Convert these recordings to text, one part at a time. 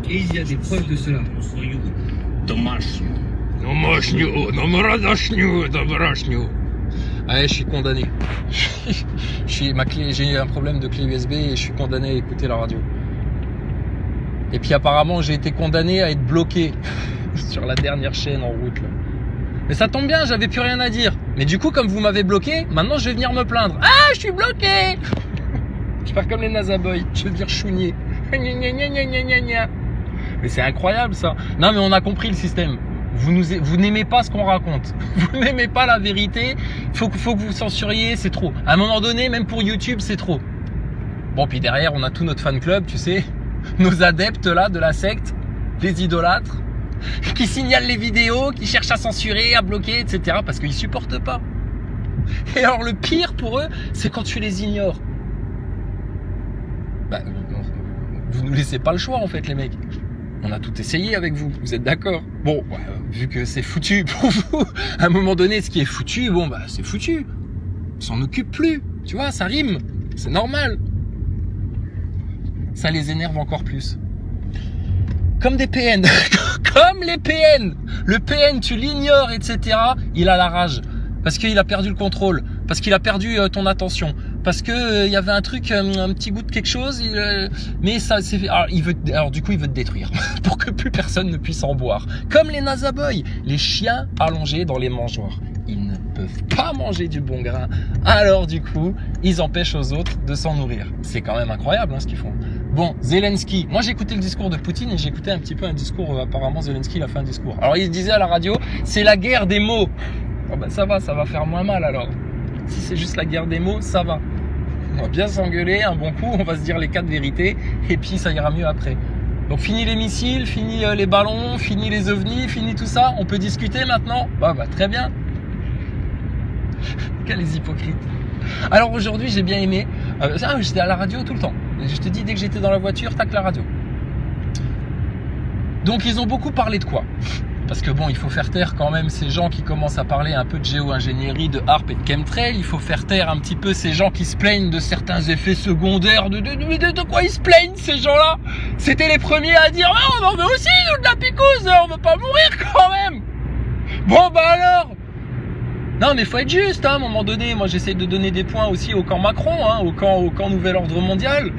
Et il y a des preuves de cela. Ouais, je suis condamné. J'ai un problème de clé USB et je suis condamné à écouter la radio. Et puis apparemment, j'ai été condamné à être bloqué sur la dernière chaîne en route là. Mais ça tombe bien, j'avais plus rien à dire. Mais du coup, comme vous m'avez bloqué, maintenant je vais venir me plaindre. Ah, je suis bloqué. Je vais faire comme les Nazaboy, je vais dire chounier. Mais c'est incroyable ça. Non mais on a compris le système. Vous n'aimez pas ce qu'on raconte. Vous n'aimez pas la vérité. Faut que vous censuriez, c'est trop. À un moment donné, même pour YouTube, c'est trop. Bon, puis derrière, on a tout notre fan club, tu sais. Nos adeptes là de la secte, les idolâtres, qui signalent les vidéos, qui cherchent à censurer, à bloquer, etc. parce qu'ils supportent pas. Et alors le pire pour eux, c'est quand tu les ignores. Bah, vous nous laissez pas le choix en fait les mecs. On a tout essayé avec vous, vous êtes d'accord? Bon, vu que c'est foutu pour vous, à un moment donné, ce qui est foutu, bon bah c'est foutu. On s'en occupe plus, tu vois, ça rime, c'est normal. Ça les énerve encore plus. Comme des PN, comme les PN. Le PN, tu l'ignores, etc. Il a la rage parce qu'il a perdu le contrôle, parce qu'il a perdu ton attention, parce que il y avait un truc, un petit goût de quelque chose. Mais ça, c'est alors du coup, il veut te détruire pour que plus personne ne puisse en boire. Comme les Nazaboy, les chiens allongés dans les mangeoires. Ils ne peuvent pas manger du bon grain. Alors du coup, ils empêchent aux autres de s'en nourrir. C'est quand même incroyable hein, ce qu'ils font. Bon, Zelensky. Moi, j'ai écouté le discours de Poutine et j'ai écouté un petit peu un discours. Apparemment, Zelensky il a fait un discours. Alors, il disait à la radio, c'est la guerre des mots. Oh, ben, ça va faire moins mal alors. Si c'est juste la guerre des mots, ça va. On va bien s'engueuler un bon coup, on va se dire les 4 vérités et puis ça ira mieux après. Donc fini les missiles, fini les ballons, fini les ovnis, fini tout ça. On peut discuter maintenant? Bah très bien. Quels les hypocrites. Alors aujourd'hui j'ai bien aimé. J'étais à la radio tout le temps. Je te dis dès que j'étais dans la voiture, tac la radio. Donc ils ont beaucoup parlé de quoi? Parce que bon, il faut faire taire quand même ces gens qui commencent à parler un peu de géo-ingénierie, de HAARP et de chemtrail. Il faut faire taire un petit peu ces gens qui se plaignent de certains effets secondaires. De quoi ils se plaignent ces gens-là? C'était les premiers à dire oh, on en veut aussi nous de la picouse, on veut pas mourir quand même. Bon bah alors. Non mais faut être juste hein, à un moment donné. Moi j'essaie de donner des points aussi au camp Macron, hein, au camp Nouvel Ordre Mondial.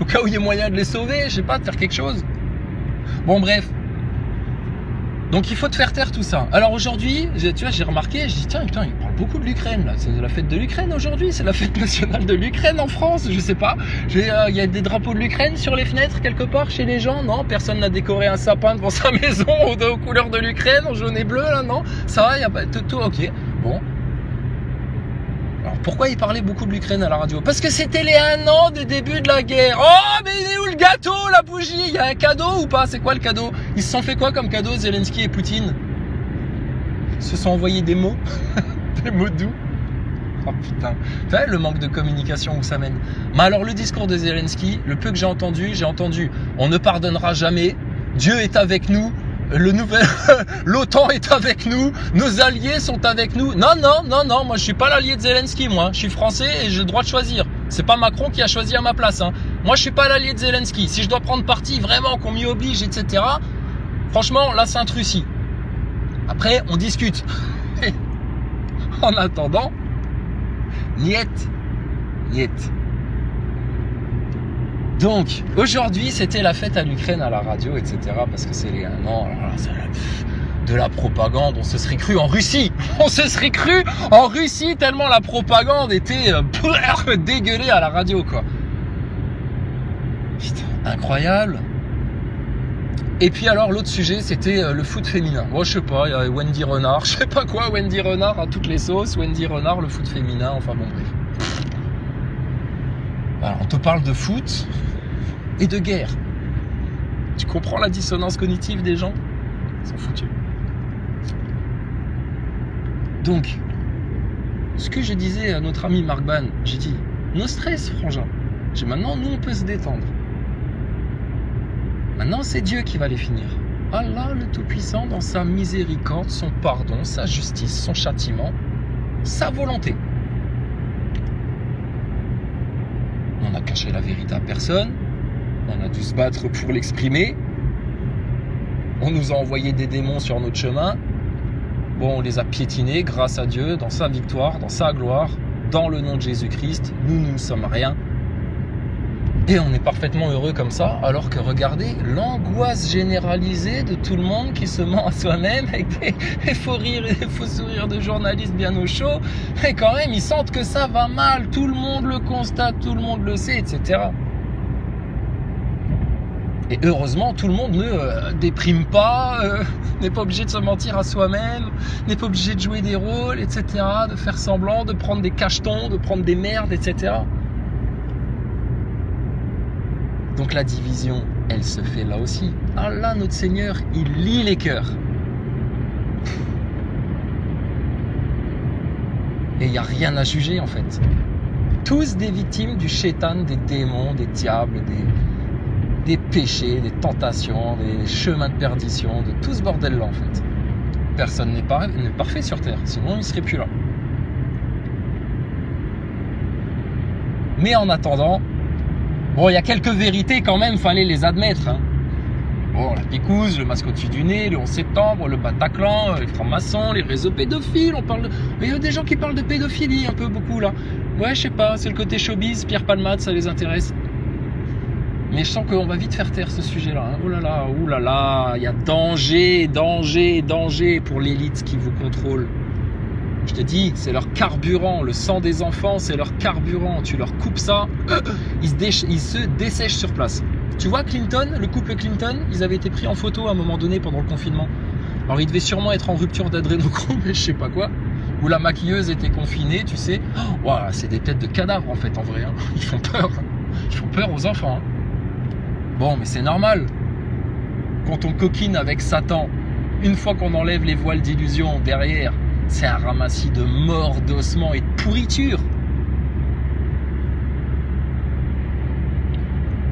Au cas où il y ait moyen de les sauver, je sais pas, de faire quelque chose. Bon bref. Donc il faut te faire taire tout ça. Alors aujourd'hui, tu vois, j'ai remarqué, je dis tiens, putain, il parle beaucoup de l'Ukraine là. C'est la fête de l'Ukraine aujourd'hui, c'est la fête nationale de l'Ukraine en France, je sais pas. Il y a des drapeaux de l'Ukraine sur les fenêtres quelque part chez les gens, non? Personne n'a décoré un sapin devant sa maison aux couleurs de l'Ukraine, en jaune et bleu là, non? Ça va, il y a pas tout, ok. Bon. Alors pourquoi il parlait beaucoup de l'Ukraine à la radio? Parce que c'était les 1 an des débuts de la guerre. Oh mais il est où le gâteau, la bougie? Il y a un cadeau ou pas? C'est quoi le cadeau? Ils se sont fait quoi comme cadeau, Zelensky et Poutine? Ils se sont envoyés des mots. Des mots doux. Oh putain. Tu vois le manque de communication où ça mène. Mais alors le discours de Zelensky, le peu que j'ai entendu on ne pardonnera jamais, Dieu est avec nous. L'OTAN est avec nous, nos alliés sont avec nous. Non, moi je suis pas l'allié de Zelensky, moi. Je suis français et j'ai le droit de choisir. C'est pas Macron qui a choisi à ma place. Hein. Moi je suis pas l'allié de Zelensky. Si je dois prendre parti vraiment, qu'on m'y oblige, etc. Franchement, là c'est un Russie. Après, on discute. En attendant, niet. Donc, aujourd'hui, c'était la fête à l'Ukraine à la radio, etc. Parce que c'est les 1 an, alors là, c'est de la propagande. On se serait cru en Russie. On se serait cru en Russie tellement la propagande était dégueulée à la radio, quoi. Putain, incroyable. Et puis alors, l'autre sujet, c'était le foot féminin. Moi, je sais pas, il y a Wendy Renard, je sais pas quoi, Wendy Renard à toutes les sauces, Wendy Renard, le foot féminin, enfin bon, bref. Alors, on te parle de foot et de guerre. Tu comprends la dissonance cognitive des gens? Ils sont foutus. Donc, ce que je disais à notre ami Marc Ban, j'ai dit, no stress, frangin. Maintenant, nous, on peut se détendre. Maintenant, c'est Dieu qui va les finir. Allah, le Tout-Puissant, dans sa miséricorde, son pardon, sa justice, son châtiment, sa volonté. On n'a caché la vérité à personne. On a dû se battre pour l'exprimer. On nous a envoyé des démons sur notre chemin. Bon, on les a piétinés grâce à Dieu, dans sa victoire, dans sa gloire, dans le nom de Jésus-Christ. Nous ne sommes rien. Et on est parfaitement heureux comme ça, alors que regardez l'angoisse généralisée de tout le monde qui se ment à soi-même avec des faux rires et des faux sourires de journalistes bien au chaud. Mais quand même, ils sentent que ça va mal. Tout le monde le constate, tout le monde le sait, etc. Et heureusement, tout le monde ne déprime pas, n'est pas obligé de se mentir à soi-même, n'est pas obligé de jouer des rôles, etc., de faire semblant, de prendre des cachetons, de prendre des merdes, etc. Donc la division, elle se fait là aussi. Allah, notre Seigneur, il lit les cœurs. Et il n'y a rien à juger en fait. Tous des victimes du shaitan, des démons, des diables, des péchés, des tentations, des chemins de perdition, de tout ce bordel-là en fait. Personne n'est parfait sur Terre, sinon il ne serait plus là. Mais en attendant, bon, il y a quelques vérités quand même, fallait les admettre. Hein. Bon, la picouse, le masque au-dessus du nez, le 11 septembre, le Bataclan, les francs-maçons, les réseaux pédophiles, il y a des gens qui parlent de pédophilie un peu beaucoup là. Ouais, je sais pas, c'est le côté showbiz, Pierre Palmade, ça les intéresse. Mais je sens qu'on va vite faire taire ce sujet-là. Hein. Oh là là, il y a danger pour l'élite qui vous contrôle. Je te dis, c'est leur carburant. Le sang des enfants, c'est leur carburant. Tu leur coupes ça, ils se dessèchent sur place. Tu vois Clinton, le couple Clinton, ils avaient été pris en photo à un moment donné pendant le confinement. Alors ils devaient sûrement être en rupture d'adrénochrome, mais je sais pas quoi. Où la maquilleuse était confinée, tu sais. Oh, wow, c'est des têtes de cadavres en fait, en vrai. Hein. Ils font peur. Ils font peur aux enfants. Hein. Bon, mais c'est normal. Quand on coquine avec Satan, une fois qu'on enlève les voiles d'illusion derrière, c'est un ramassis de morts, d'ossements et de pourriture.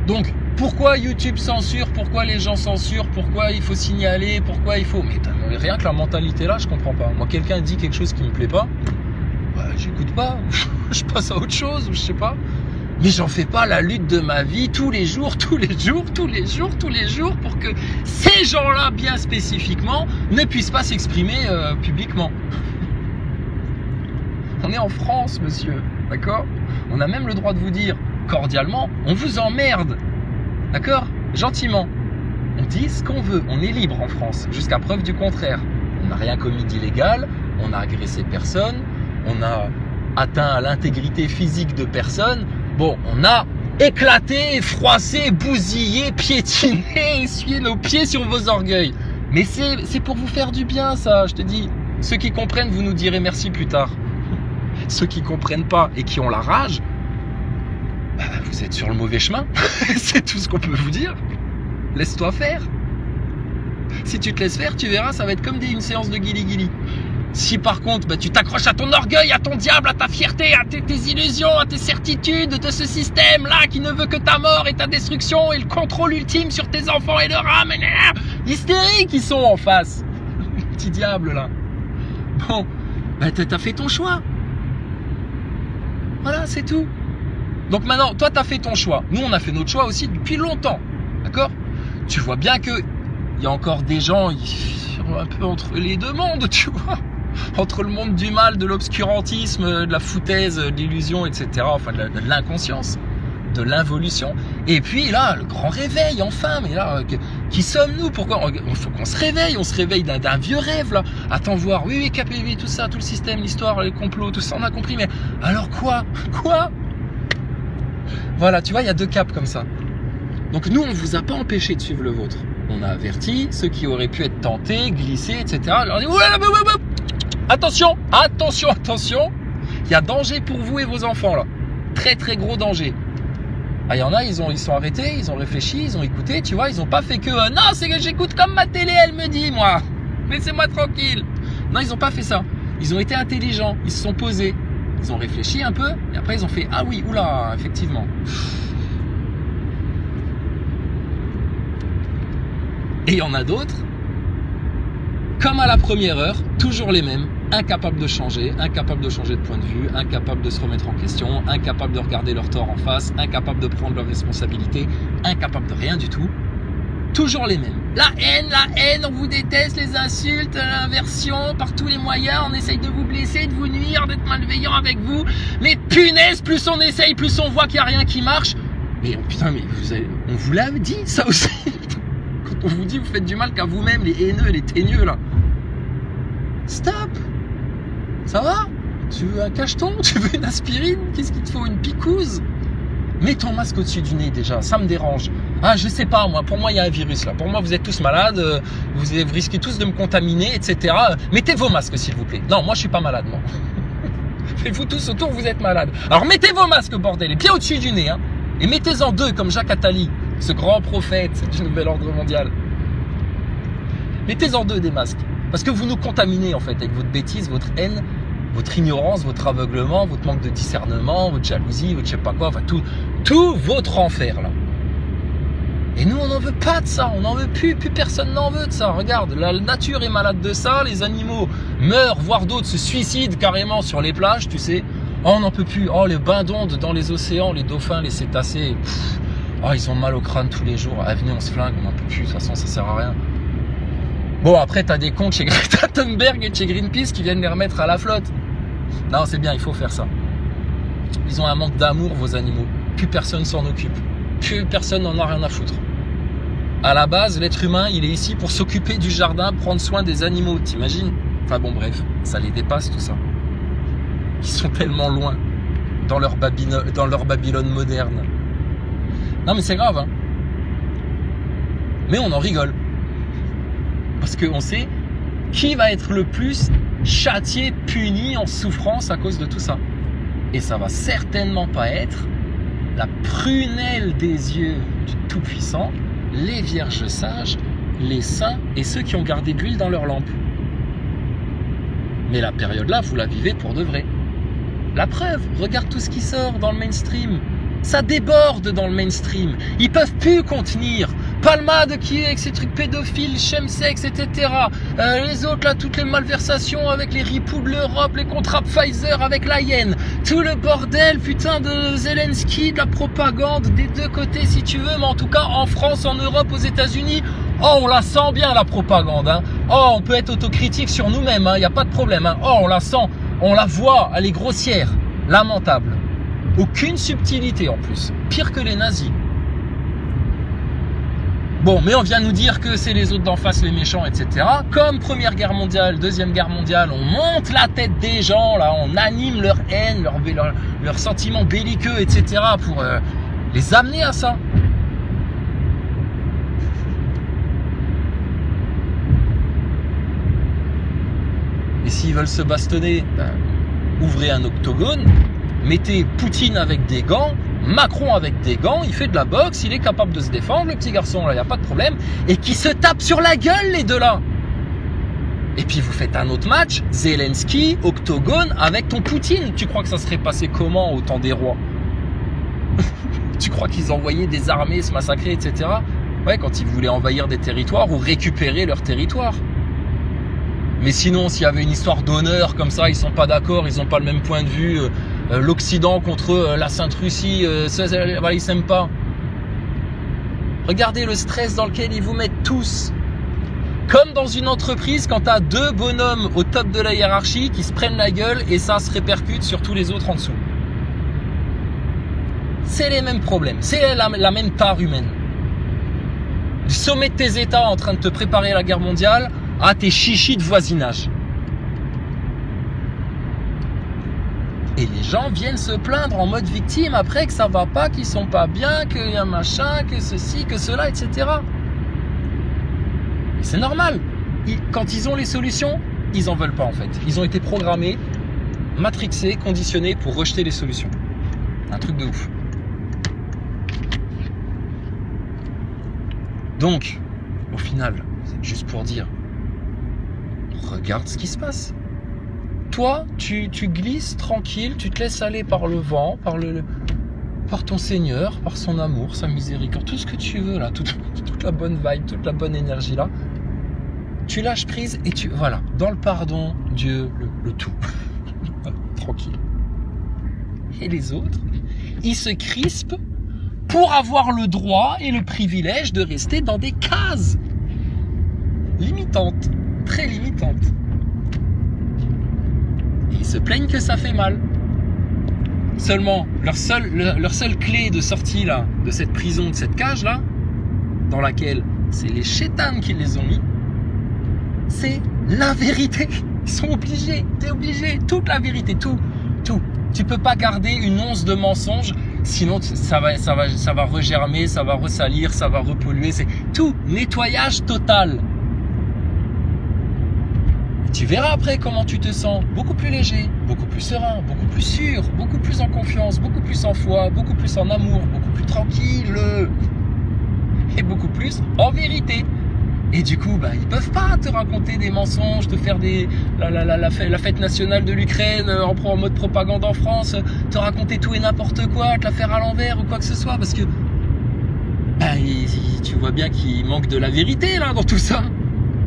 Donc, pourquoi YouTube censure? Pourquoi les gens censurent? Pourquoi il faut signaler? Pourquoi il faut... Mais rien que la mentalité là, je comprends pas. Moi, quelqu'un dit quelque chose qui me plaît pas, bah, j'écoute pas. Je passe à autre chose, ou je sais pas. Mais j'en fais pas la lutte de ma vie tous les jours pour que ces gens-là, bien spécifiquement, ne puissent pas s'exprimer publiquement. On est en France, monsieur, d'accord? On a même le droit de vous dire, cordialement, on vous emmerde, d'accord? Gentiment. On dit ce qu'on veut, on est libre en France, jusqu'à preuve du contraire. On n'a rien commis d'illégal, on n'a agressé personne, on a atteint à l'intégrité physique de personne. Bon, on a éclaté, froissé, bousillé, piétiné, essuyé nos pieds sur vos orgueils. Mais c'est pour vous faire du bien, ça, je te dis. Ceux qui comprennent, vous nous direz merci plus tard. Ceux qui comprennent pas et qui ont la rage, bah, vous êtes sur le mauvais chemin. C'est tout ce qu'on peut vous dire. Laisse-toi faire. Si tu te laisses faire, tu verras, ça va être comme une séance de guili-guili. Si par contre, bah, tu t'accroches à ton orgueil, à ton diable, à ta fierté, à tes illusions, à tes certitudes de ce système-là qui ne veut que ta mort et ta destruction et le contrôle ultime sur tes enfants et leur âme, hystériques ils sont en face. Petit diable là. Bon, bah, t'as fait ton choix. Voilà, c'est tout. Donc maintenant, toi, t'as fait ton choix. Nous, on a fait notre choix aussi depuis longtemps. D'accord? Tu vois bien que il y a encore des gens un peu entre les deux mondes, tu vois. Entre le monde du mal, de l'obscurantisme, de la foutaise, de l'illusion, etc. Enfin, de l'inconscience, de l'involution. Et puis là, le grand réveil, enfin. Mais là, qui sommes-nous? Pourquoi? Il faut qu'on se réveille. On se réveille d'un vieux rêve, là. Attends voir, oui, KPV, tout ça, tout le système, l'histoire, les complots, tout ça, on a compris. Mais alors quoi? Voilà, tu vois, il y a deux caps comme ça. Donc nous, on vous a pas empêché de suivre le vôtre. On a averti ceux qui auraient pu être tentés, glisser, etc. On leur dit, attention, il y a danger pour vous et vos enfants là. Très très gros danger. Ah, il y en a, ils sont arrêtés, ils ont réfléchi, ils ont écouté, tu vois, ils ont pas fait que non, c'est que j'écoute comme ma télé, elle me dit, moi. Laissez-moi tranquille. Non, ils ont pas fait ça. Ils ont été intelligents, ils se sont posés, ils ont réfléchi un peu, et après ils ont fait ah oui, oula, effectivement. Et il y en a d'autres, comme à la première heure, toujours les mêmes. incapables de changer de point de vue, incapables de se remettre en question, incapables de regarder leur tort en face, incapables de prendre leurs responsabilités, incapables de rien du tout. Toujours les mêmes. La haine, on vous déteste, les insultes, l'inversion, par tous les moyens, on essaye de vous blesser, de vous nuire, d'être malveillant avec vous. Mais punaise, plus on essaye, plus on voit qu'il n'y a rien qui marche. Mais putain, mais on vous l'a dit, ça aussi. Quand on vous dit, vous faites du mal qu'à vous-même, les haineux, les teigneux, là. Stop. Ça va? Tu veux un cacheton? Tu veux une aspirine? Qu'est-ce qu'il te faut? Une picouse? Mets ton masque au-dessus du nez déjà, ça me dérange. Ah, je sais pas, moi, pour moi, il y a un virus là. Pour moi, vous êtes tous malades, vous risquez tous de me contaminer, etc. Mettez vos masques, s'il vous plaît. Non, moi, je suis pas malade, moi. Faites-vous tous autour, vous êtes malades. Alors, mettez vos masques, bordel, et bien au-dessus du nez, hein. Et mettez-en deux, comme Jacques Attali, ce grand prophète du nouvel ordre mondial. Mettez-en deux des masques. Parce que vous nous contaminez, en fait, avec votre bêtise, votre haine, votre ignorance, votre aveuglement, votre manque de discernement, votre jalousie, votre je sais pas quoi, enfin tout votre enfer là. Et nous on n'en veut pas de ça, on n'en veut plus personne n'en veut de ça. Regarde, la nature est malade de ça, les animaux meurent, voire d'autres se suicident carrément sur les plages, tu sais. Oh, on n'en peut plus, oh les bains d'ondes dans les océans, les dauphins, les cétacés, oh ils ont mal au crâne tous les jours, ah, venez on se flingue, on n'en peut plus, de toute façon ça sert à rien. Bon, après, t'as des cons chez Greta Thunberg et chez Greenpeace qui viennent les remettre à la flotte. Non, c'est bien, il faut faire ça. Ils ont un manque d'amour, vos animaux. Plus personne s'en occupe. Plus personne n'en a rien à foutre. À la base, l'être humain, il est ici pour s'occuper du jardin, prendre soin des animaux. T'imagines? Enfin bon, bref, ça les dépasse tout ça. Ils sont tellement loin dans leur Babylone moderne. Non, mais c'est grave, hein. Mais on en rigole. Parce qu'on sait qui va être le plus châtié, puni, en souffrance à cause de tout ça. Et ça va certainement pas être la prunelle des yeux du Tout-Puissant, les vierges sages, les saints et ceux qui ont gardé de l'huile dans leur lampe. Mais la période-là, vous la vivez pour de vrai. La preuve, regarde tout ce qui sort dans le mainstream. Ça déborde dans le mainstream. Ils peuvent plus contenir. Palmade qui est avec ses trucs pédophiles, chemsex, etc. Les autres là, toutes les malversations avec les ripoux de l'Europe, les contrats Pfizer avec la hyène. Tout le bordel, putain de Zelensky, de la propagande des deux côtés si tu veux. Mais en tout cas, en France, en Europe, aux États-Unis, oh on la sent bien la propagande. Hein. Oh on peut être autocritique sur nous-mêmes, il n'y a pas de problème. Hein. Oh on la sent, on la voit, elle est grossière, lamentable. Aucune subtilité en plus, pire que les nazis. Bon, mais on vient nous dire que c'est les autres d'en face les méchants, etc. Comme Première Guerre mondiale, Deuxième Guerre mondiale, on monte la tête des gens, là, on anime leur haine, leurs sentiments belliqueux, etc. pour les amener à ça. Et s'ils veulent se bastonner, ben, ouvrez un octogone, mettez Poutine avec des gants, Macron avec des gants, il fait de la boxe, il est capable de se défendre, le petit garçon là, il n'y a pas de problème, et qui se tape sur la gueule les deux là. Et puis vous faites un autre match, Zelensky, octogone avec ton Poutine. Tu crois que ça serait passé comment au temps des rois? Tu crois qu'ils envoyaient des armées se massacrer, etc. Ouais, quand ils voulaient envahir des territoires ou récupérer leur territoire. Mais sinon, s'il y avait une histoire d'honneur comme ça, ils sont pas d'accord, ils n'ont pas le même point de vue. L'Occident contre la Sainte-Russie, voilà, ils s'aiment pas. Regardez le stress dans lequel ils vous mettent tous. Comme dans une entreprise, quand tu as deux bonhommes au top de la hiérarchie qui se prennent la gueule et ça se répercute sur tous les autres en dessous. C'est les mêmes problèmes, c'est la même tare humaine. Du sommet de tes États en train de te préparer à la guerre mondiale, à tes chichis de voisinage. Et les gens viennent se plaindre en mode victime après que ça va pas, qu'ils sont pas bien, qu'il y a machin, que ceci, que cela, etc. Et c'est normal. Quand ils ont les solutions, ils en veulent pas en fait. Ils ont été programmés, matrixés, conditionnés pour rejeter les solutions. Un truc de ouf. Donc, au final, c'est juste pour dire, regarde ce qui se passe. Toi, tu glisses tranquille, tu te laisses aller par le vent, par ton Seigneur, par son amour, sa miséricorde, tout ce que tu veux là, toute la bonne vibe, toute la bonne énergie là. tu lâches prise et voilà, dans le pardon, Dieu, le tout. Tranquille. Et les autres, ils se crispent pour avoir le droit et le privilège de rester dans des cases limitantes, très limitantes. Et ils se plaignent que ça fait mal. Seulement, leur seule clé de sortie là, de cette prison, de cette cage là, dans laquelle c'est les chétanes qui les ont mis, c'est la vérité. Ils sont obligés, t'es obligé, toute la vérité, tout. Tu peux pas garder une once de mensonge, sinon ça va regermer, ça va ressalir, ça va repolluer, c'est tout, nettoyage total. Tu verras après comment tu te sens, beaucoup plus léger, beaucoup plus serein, beaucoup plus sûr, beaucoup plus en confiance, beaucoup plus en foi, beaucoup plus en amour, beaucoup plus tranquille et beaucoup plus en vérité. Et du coup, ils peuvent pas te raconter des mensonges, te faire la fête nationale de l'Ukraine en mode propagande en France, te raconter tout et n'importe quoi, te la faire à l'envers ou quoi que ce soit, parce que tu vois bien qu'il manque de la vérité là dans tout ça.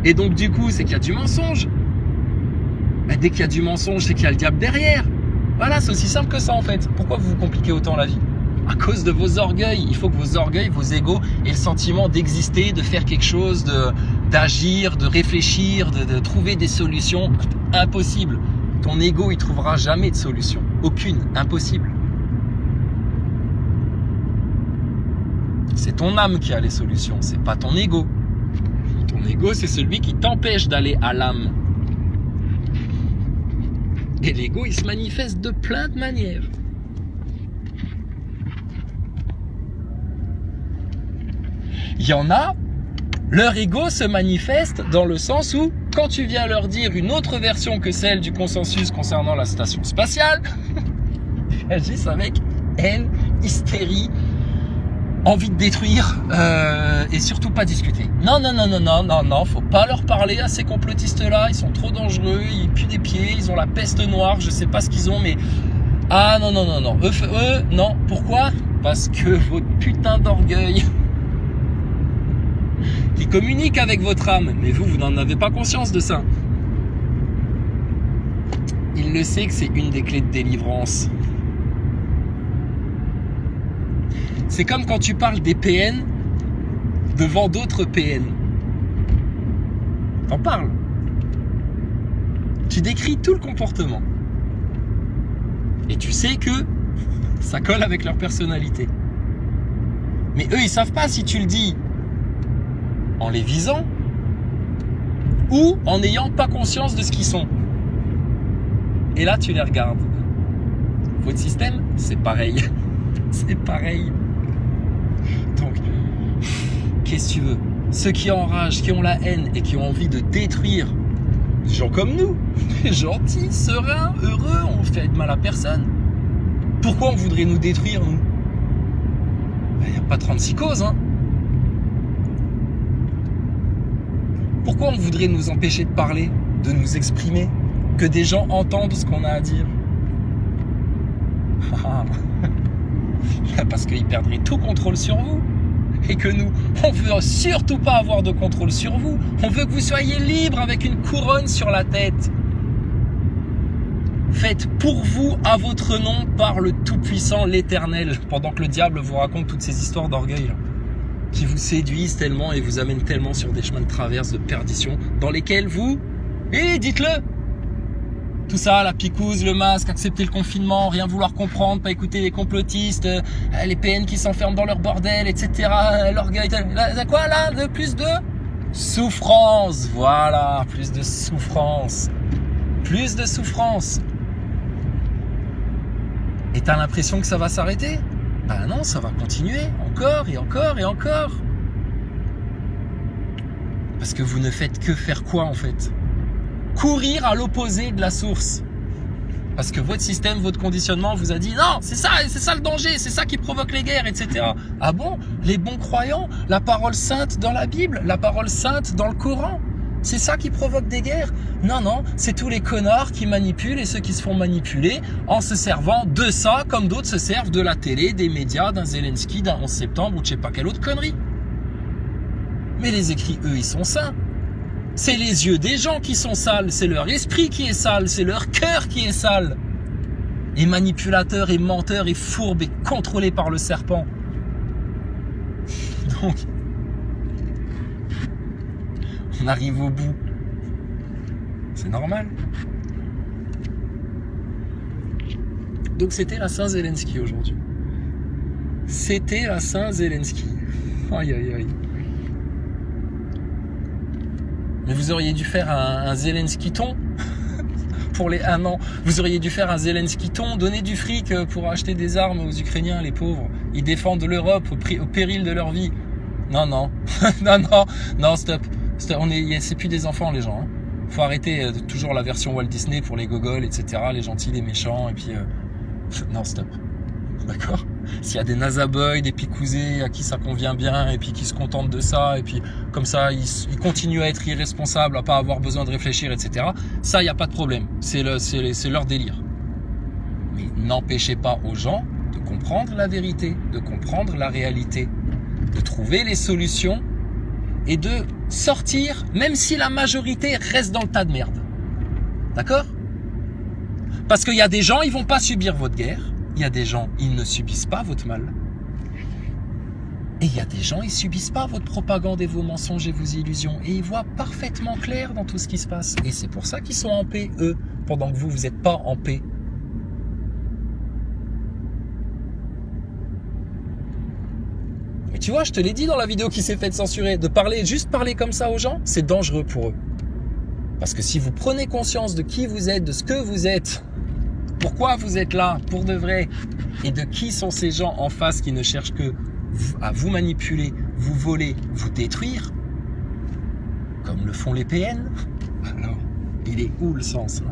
Et donc du coup, c'est qu'il y a du mensonge. Dès qu'il y a du mensonge, c'est qu'il y a le diable derrière. Voilà, c'est aussi simple que ça en fait. Pourquoi vous vous compliquez autant la vie ? À cause de vos orgueils. Il faut que vos orgueils, vos égos aient le sentiment d'exister, de faire quelque chose, d'agir, de réfléchir, de trouver des solutions. Impossible. Ton ego, il trouvera jamais de solution. Aucune. Impossible. C'est ton âme qui a les solutions, c'est pas ton ego. Ton ego, c'est celui qui t'empêche d'aller à l'âme. Et l'ego, il se manifeste de plein de manières. Il y en a, leur ego se manifeste dans le sens où, quand tu viens leur dire une autre version que celle du consensus concernant la station spatiale, ils réagissent avec haine, hystérie, envie de détruire et surtout pas discuter. Non, faut pas leur parler à ces complotistes-là, ils sont trop dangereux, ils puent des pieds, ils ont la peste noire, je sais pas ce qu'ils ont, mais... Ah non, eux, non, pourquoi ? Parce que votre putain d'orgueil... qui communique avec votre âme, mais vous n'en avez pas conscience de ça. Il le sait que c'est une des clés de délivrance. C'est comme quand tu parles des PN devant d'autres PN. T'en parles. Tu décris tout le comportement. Et tu sais que ça colle avec leur personnalité. Mais eux, ils savent pas si tu le dis en les visant ou en n'ayant pas conscience de ce qu'ils sont. Et là, tu les regardes. Votre système, c'est pareil. C'est pareil. Donc, qu'est-ce que tu veux ? Ceux qui enragent, qui ont la haine et qui ont envie de détruire des gens comme nous, gentils, sereins, heureux, on fait de mal à personne. Pourquoi on voudrait nous détruire, nous ? Il n'y a pas 36 causes, hein. Pourquoi on voudrait nous empêcher de parler, de nous exprimer, que des gens entendent ce qu'on a à dire ? Parce qu'ils perdraient tout contrôle sur vous. Et que nous, on veut surtout pas avoir de contrôle sur vous. On veut que vous soyez libre avec une couronne sur la tête. Faites pour vous, à votre nom, par le Tout-Puissant, l'Éternel. Pendant que le diable vous raconte toutes ces histoires d'orgueil là, qui vous séduisent tellement et vous amènent tellement sur des chemins de traverse, de perdition, dans lesquels vous... dites-le ! Tout ça, la picouse, le masque, accepter le confinement, rien vouloir comprendre, pas écouter les complotistes, les PN qui s'enferment dans leur bordel, etc. L'orgueil, quoi là ? De plus de souffrance, voilà, plus de souffrance. Plus de souffrance. Et t'as l'impression que ça va s'arrêter ? Ben non, ça va continuer, encore et encore et encore. Parce que vous ne faites que faire quoi en fait ? Courir à l'opposé de la source. Parce que votre système, votre conditionnement vous a dit non, c'est ça le danger, c'est ça qui provoque les guerres, etc. Ah bon ? Les bons croyants, la parole sainte dans la Bible, la parole sainte dans le Coran, c'est ça qui provoque des guerres ? Non, c'est tous les connards qui manipulent et ceux qui se font manipuler en se servant de ça, comme d'autres se servent de la télé, des médias, d'un Zelensky, d'un 11 septembre ou je sais pas quelle autre connerie. Mais les écrits, eux, ils sont saints. C'est les yeux des gens qui sont sales, c'est leur esprit qui est sale, c'est leur cœur qui est sale. Et manipulateur, et menteur, et fourbe, et contrôlé par le serpent. Donc, on arrive au bout. C'est normal. Donc c'était la Saint-Zelensky aujourd'hui. C'était la Saint-Zelensky. Aïe aïe aïe. Mais vous auriez dû faire un Zelensky-ton pour les 1 an. Vous auriez dû faire un Zelensky-ton, donner du fric pour acheter des armes aux Ukrainiens, les pauvres. Ils défendent l'Europe au péril de leur vie. Non, non, non, stop. C'est plus des enfants, les gens. Hein. Faut arrêter toujours la version Walt Disney pour les gogoles, etc. Les gentils, les méchants, et puis... non, stop. D'accord ? S'il y a des nazaboys, des picousés à qui ça convient bien, et puis qui se contentent de ça, et puis comme ça, ils continuent à être irresponsables, à pas avoir besoin de réfléchir, etc. Ça, il n'y a pas de problème. C'est leur délire. Mais n'empêchez pas aux gens de comprendre la vérité, de comprendre la réalité, de trouver les solutions et de sortir, même si la majorité reste dans le tas de merde. D'accord ? Parce qu'il y a des gens, ils vont pas subir votre guerre. Il y a des gens, ils ne subissent pas votre mal. Et il y a des gens, ils subissent pas votre propagande et vos mensonges et vos illusions. Et ils voient parfaitement clair dans tout ce qui se passe. Et c'est pour ça qu'ils sont en paix, eux, pendant que vous n'êtes pas en paix. Mais tu vois, je te l'ai dit dans la vidéo qui s'est faite censurer, juste parler comme ça aux gens, c'est dangereux pour eux. Parce que si vous prenez conscience de qui vous êtes, de ce que vous êtes, pourquoi vous êtes là, pour de vrai, et de qui sont ces gens en face qui ne cherchent que à vous manipuler, vous voler, vous détruire, comme le font les PN, alors, il est où le sens là ?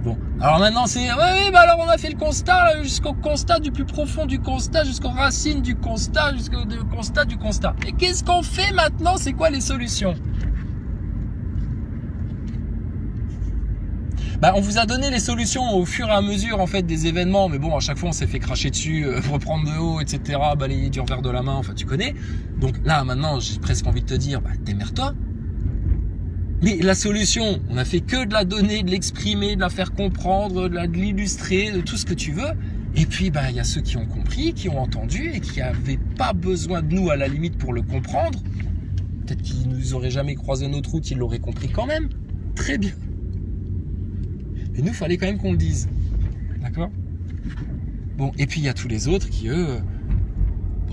Bon, alors maintenant c'est, oui, bah alors on a fait le constat, là, jusqu'au constat du plus profond du constat, jusqu'aux racines du constat, jusqu'au constat du constat. Et qu'est-ce qu'on fait maintenant ? C'est quoi les solutions ? Bah, on vous a donné les solutions au fur et à mesure en fait des événements, mais bon, à chaque fois on s'est fait cracher dessus, reprendre de haut, etc., balayer du revers de la main, enfin tu connais. Donc là maintenant, j'ai presque envie de te dire, bah démerde-toi. Mais la solution, on a fait que de la donner, de l'exprimer, de la faire comprendre, de l'illustrer, de tout ce que tu veux. Et puis bah il y a ceux qui ont compris, qui ont entendu et qui n'avaient pas besoin de nous à la limite pour le comprendre. Peut-être qu'ils nous auraient jamais croisé notre route, ils l'auraient compris quand même. Très bien. Et nous, il fallait quand même qu'on le dise. D'accord ? Bon, et puis il y a tous les autres qui, eux,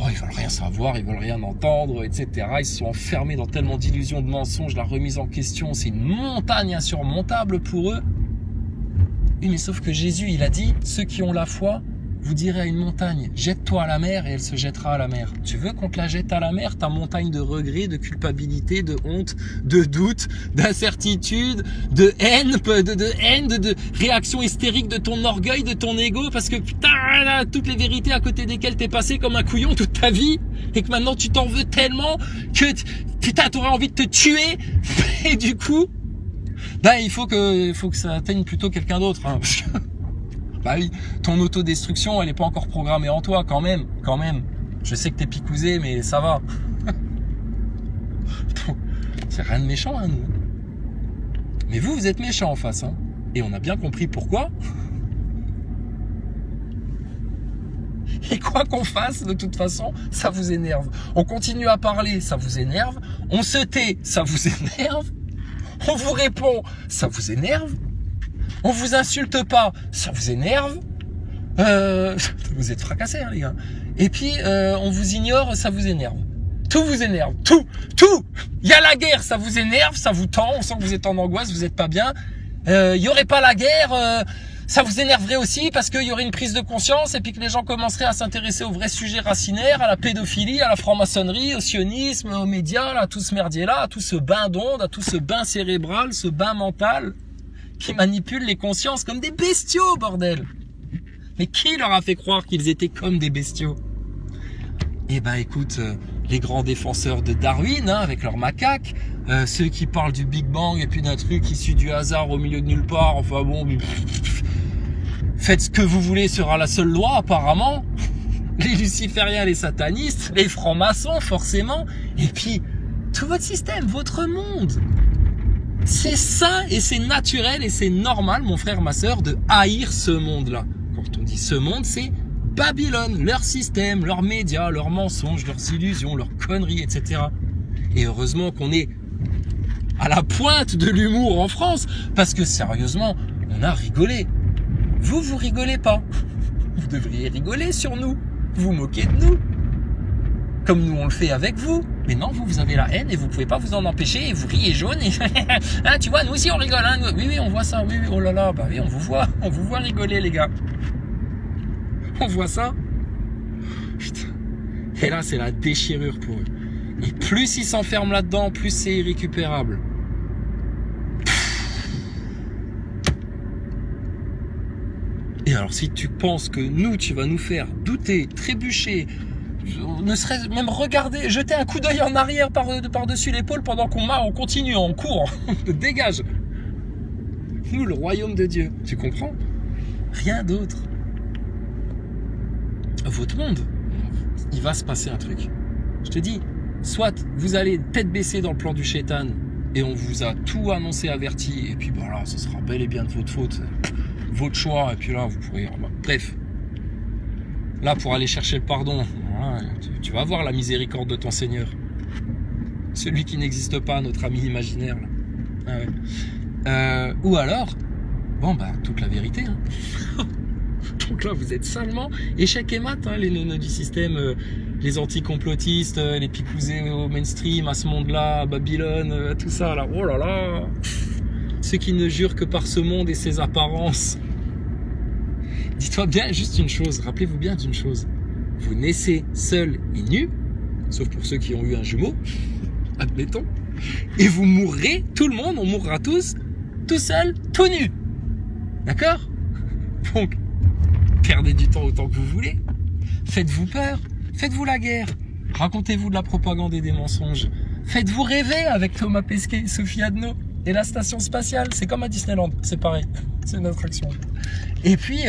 ils veulent rien savoir, ils veulent rien entendre, etc. Ils se sont enfermés dans tellement d'illusions, de mensonges, la remise en question, c'est une montagne insurmontable pour eux. Oui, mais sauf que Jésus, il a dit, ceux qui ont la foi, vous direz à une montagne, jette-toi à la mer et elle se jettera à la mer. Tu veux qu'on te la jette à la mer, ta montagne de regrets, de culpabilité, de honte, de doute, d'incertitude, de haine, de réaction hystérique de ton orgueil, de ton ego, parce que putain, toutes les vérités à côté desquelles t'es passé comme un couillon toute ta vie, et que maintenant tu t'en veux tellement que putain, t'aurais envie de te tuer, et du coup, bah il faut que ça atteigne plutôt quelqu'un d'autre, hein, parce que bah oui, ton autodestruction, elle n'est pas encore programmée en toi, quand même. Je sais que t'es picousé, mais ça va. C'est rien de méchant, hein, nous. Mais vous êtes méchant en face, hein. Et on a bien compris pourquoi. Et quoi qu'on fasse, de toute façon, ça vous énerve. On continue à parler, ça vous énerve. On se tait, ça vous énerve. On vous répond, ça vous énerve. On vous insulte pas, ça vous énerve. Vous êtes fracassés, hein, les gars. Et puis, on vous ignore, ça vous énerve. Tout vous énerve. Tout. Il y a la guerre, ça vous énerve, ça vous tend. On sent que vous êtes en angoisse, vous êtes pas bien. Il y aurait pas la guerre, ça vous énerverait aussi parce qu'il y aurait une prise de conscience et puis que les gens commenceraient à s'intéresser aux vrais sujets racinaires, à la pédophilie, à la franc-maçonnerie, au sionisme, aux médias, là, à tout ce merdier-là, à tout ce bain d'ondes, à tout ce bain cérébral, ce bain mental qui manipule les consciences comme des bestiaux, bordel. Mais qui leur a fait croire qu'ils étaient comme des bestiaux ? Eh ben écoute, les grands défenseurs de Darwin, hein, avec leurs macaques, ceux qui parlent du Big Bang et puis d'un truc issu du hasard au milieu de nulle part, enfin bon, faites ce que vous voulez sera la seule loi apparemment. Les lucifériens, les satanistes, les francs-maçons forcément, et puis tout votre système, votre monde. C'est sain et c'est naturel et c'est normal, mon frère, ma soeur, de haïr ce monde-là. Quand on dit ce monde, c'est Babylone, leur système, leurs médias, leurs mensonges, leurs illusions, leurs conneries, etc. Et heureusement qu'on est à la pointe de l'humour en France, parce que sérieusement, on a rigolé. Vous rigolez pas. Vous devriez rigoler sur nous. Vous moquez de nous. Comme nous, on le fait avec vous. Mais non, vous avez la haine et vous pouvez pas vous en empêcher et vous riez jaune. Et hein, tu vois, nous aussi on rigole. Hein. Oui, on voit ça. Oui, oh là là, bah oui, on vous voit rigoler, les gars. On voit ça. Putain. Et là, c'est la déchirure pour eux. Et plus ils s'enferment là-dedans, plus c'est irrécupérable. Et alors, si tu penses que nous, tu vas nous faire douter, trébucher, ne serait-ce même regarder, jeter un coup d'œil en arrière par-dessus l'épaule pendant qu'on continue, on court, dégage. Nous, le royaume de Dieu, tu comprends? Rien d'autre. Votre monde, il va se passer un truc. Je te dis, soit vous allez tête baissée dans le plan du shaitan et on vous a tout annoncé, averti, et puis voilà, ce sera bel et bien de votre faute, votre choix, et puis là, vous pourrez... Bref, là, pour aller chercher le pardon, voilà, tu vas voir la miséricorde de ton Seigneur. Celui qui n'existe pas, notre ami imaginaire. Là. Ah ouais. Ou alors, bon, bah, toute la vérité. Hein. Donc là, vous êtes seulement échec et mat, hein, les nonos du système, les anticomplotistes, les picousés au mainstream, à ce monde-là, à Babylone, tout ça, là. Oh là là. Ceux qui ne jurent que par ce monde et ses apparences. Dis-toi bien juste une chose, rappelez-vous bien d'une chose. Vous naissez seul et nu, sauf pour ceux qui ont eu un jumeau, admettons, et vous mourrez, tout le monde, on mourra tous, tout seul, tout nu. D'accord? Donc, perdez du temps autant que vous voulez. Faites-vous peur, faites-vous la guerre, racontez-vous de la propagande et des mensonges. Faites-vous rêver avec Thomas Pesquet, Sophie Adno et la station spatiale. C'est comme à Disneyland, c'est pareil, c'est une attraction. Et puis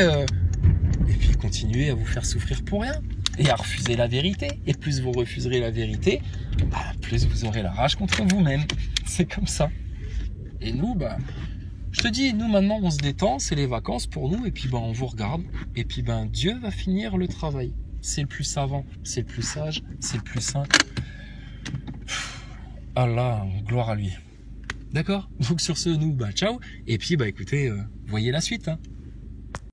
continuez à vous faire souffrir pour rien et à refuser la vérité. Et plus vous refuserez la vérité, bah, plus vous aurez la rage contre vous-même. C'est comme ça. Et nous, bah, je te dis, nous maintenant on se détend, c'est les vacances pour nous, et puis bah, on vous regarde, et puis ben Dieu va finir le travail. C'est le plus savant, c'est le plus sage, c'est le plus saint. Allah, gloire à lui. D'accord? Donc sur ce, nous, bah ciao, et puis bah écoutez, voyez la suite, hein.